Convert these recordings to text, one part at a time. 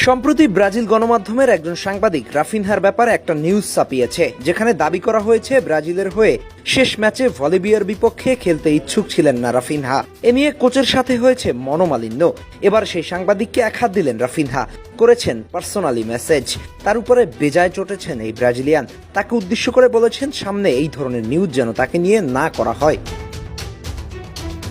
সম্প্রতি ব্রাজিল গণমাধ্যমের একজন সাংবাদিক রাফিনহার ব্যাপারে একটা নিউজ ছাপিয়েছে, যেখানে দাবি করা হয়েছে ব্রাজিলের হয়ে শেষ ম্যাচে বলিভিয়ার বিপক্ষে খেলতে ইচ্ছুক ছিলেন না রাফিনহা। এ নিয়ে কোচের সাথে হয়েছে মনোমালিন্য। এবার সেই সাংবাদিককে একহাত দিলেন রাফিনহা, করেছেন পার্সোনালি মেসেজ। তার উপরে বেজায় চটেছেন এই ব্রাজিলিয়ান। তাকে উদ্দেশ্য করে বলেছেন সামনে এই ধরনের নিউজ যেন তাকে নিয়ে না করা হয়।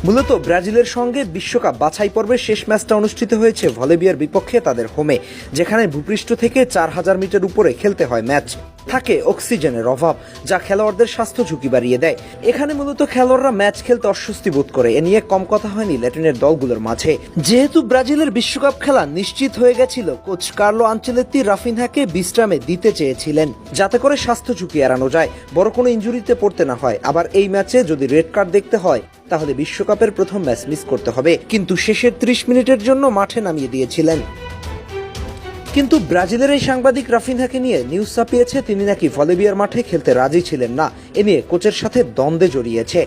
মূলত ব্রাজিলের সঙ্গে বিশ্বকাপ বাছাই পর্বের শেষ ম্যাচটা অনুষ্ঠিত হয়েছে বলিভিয়ার বিপক্ষে তাদের হোমে, যেখানে ভূপৃষ্ঠ থেকে 4000 মিটার উপরে খেলতে হয় ম্যাচ। থাকে অক্সিজেনের অভাব, যা খেলোয়াড়দের স্বাস্থ্য ঝুঁকি বাড়িয়ে দেয়। এখানে মূলত খেলোয়াড়রা ম্যাচ খেলতে অস্বস্তি বোধ করে। এ নিয়ে কম কথা হয়নি ল্যাটিনের দলগুলোর মাঝে। যেহেতু ব্রাজিলের বিশ্বকাপ খেলা নিশ্চিত হয়ে গেছিল, কোচ কার্লো আনচেলত্তি রাফিনহাকে বিশ্রামে দিতে চেয়েছিলেন, যাতে করে স্বাস্থ্য ঝুঁকি এড়ানো যায়, বড় কোনো ইনজুরিতে পড়তে না হয়। আবার এই ম্যাচে যদি রেড কার্ড দেখতে হয়, তাহলে বিশ্বকাপের প্রথম ম্যাচ মিস করতে হবে। কিন্তু শেষের 30 মিনিটের জন্য মাঠে নামিয়ে দিয়েছিলেন। কিন্তু ব্রাজিলের এই সাংবাদিক রাফিনহাকে নিয়ে নিউজ ছাপিয়েছে তিনি নাকি বলিভিয়ার মাঠে খেলতে রাজি ছিলেন না। এ নিয়ে কোচের সাথে দ্বন্দ্বে জড়িয়েছে।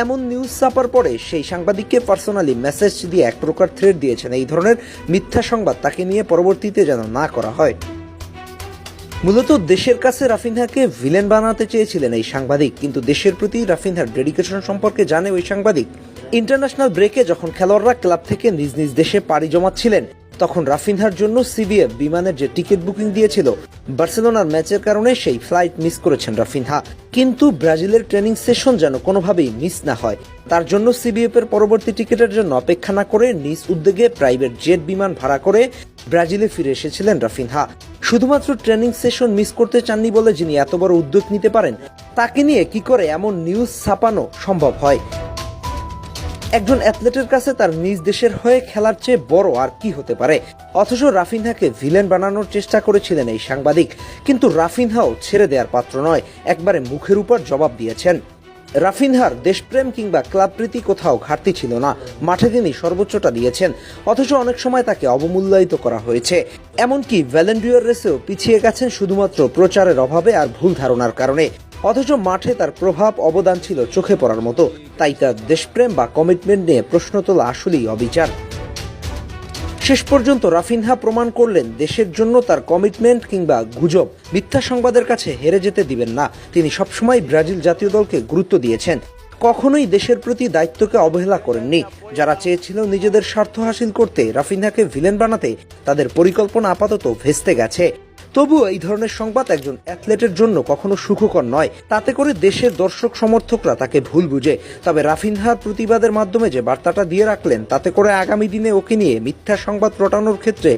এমন নিউজ ছাপার পরে সেই সাংবাদিককে পার্সোনালি মেসেজ দিয়ে এক প্রকার থ্রেট দিয়েছেন। এই ধরনের মিথ্যা সংবাদ তাকে নিয়ে পরবর্তীতে যেন না করা হয়। মূলত দেশের কাছে রাফিনহাকে ভিলেন বানাতে চেয়েছিলেন এই সাংবাদিক, কিন্তু দেশের প্রতি রাফিনহার ডেডিকেশন সম্পর্কে জানে ওই সাংবাদিক। ইন্টারন্যাশনাল ব্রেকে যখন খেলোয়াড়রা ক্লাব থেকে নিজ নিজ দেশে পাড়ি জমাচ্ছিলেন, তখন রাফিনহার জন্য সিবিএফ বিমানের যে টিকিট বুকিং দিয়েছিল, বার্সেলোনার ম্যাচের কারণে সেই ফ্লাইট মিস করেছেন রাফিনহা। কিন্তু ব্রাজিলের ট্রেনিং সেশন যেন কোনোভাবেই মিস না হয়, তার জন্য সিবিএফ এর পরবর্তী টিকিটের জন্য অপেক্ষা না করে নিজ উদ্যোগে প্রাইভেট জেট বিমান ভাড়া করে ব্রাজিলে ফিরে এসেছিলেন রাফিনহা। শুধুমাত্র ট্রেনিং সেশন মিস করতে চাননি বলে যিনি এত বড় উদ্যোগ নিতে পারেন, তাকে নিয়ে কি করে এমন নিউজ ছাপানো সম্ভব হয়? একজন অ্যাথলেটের কাছে তার নিজ দেশের হয়ে খেলার চেয়ে বড় আর কি হতে পারে? অথচ রাফিনহাকে ভিলেন বানানোর চেষ্টা করেছিলেন এই সাংবাদিক। কিন্তু রাফিনহাও ছেড়ে দেওয়ার পাত্র নয়, একবারে মুখের উপর জবাব দিয়েছেন। রাফিনহার দেশপ্রেম কিংবা ক্লাব প্রীতি কোথাও ঘাটতি ছিল না, মাঠে তিনি সর্বোচ্চটা দিয়েছেন। অথচ অনেক সময় তাকে অবমূল্যায়িত করা হয়েছে। এমনকি ভ্যালেন্টিয়ার রেসেও পিছিয়ে গেছেন শুধুমাত্র প্রচারের অভাবে আর ভুল ধারণার কারণে। অথচ মাঠে তার প্রভাব অবদান ছিল চোখে পড়ার মতো। তাই তার দেশপ্রেম বা কমিটমেন্ট নিয়ে প্রশ্ন তোলা আসলেই অবিচার। শেষ পর্যন্ত রাফিনহা প্রমাণ করলেন দেশের জন্য তার কমিটমেন্ট কিংবা গুজব, মিথ্যা সংবাদের কাছে হেরে যেতে দিবেন না। তিনি সবসময় ব্রাজিল জাতীয় দলকে গুরুত্ব দিয়েছেন, কখনোই দেশের প্রতি দায়িত্বকে অবহেলা করেননি। যারা চেয়েছিল নিজেদের স্বার্থ হাসিল করতে রাফিনহাকে ভিলেন বানাতে, তাদের পরিকল্পনা আপাতত ভেস্তে গেছে। তবুও এই ধরনের সংবাদ একজন অ্যাথলেটের জন্য কখনো সুখকর নয়। তাতে করে দেশের দর্শক সমর্থকরা তাকে ভুল বুঝে। তবে রাফিনহার প্রতিবাদের মাধ্যমে যে বার্তাটা দিয়ে রাখলেন, তাতে করে আগামী দিনে ওকে নিয়ে মিথ্যা সংবাদ রটানোর ক্ষেত্রে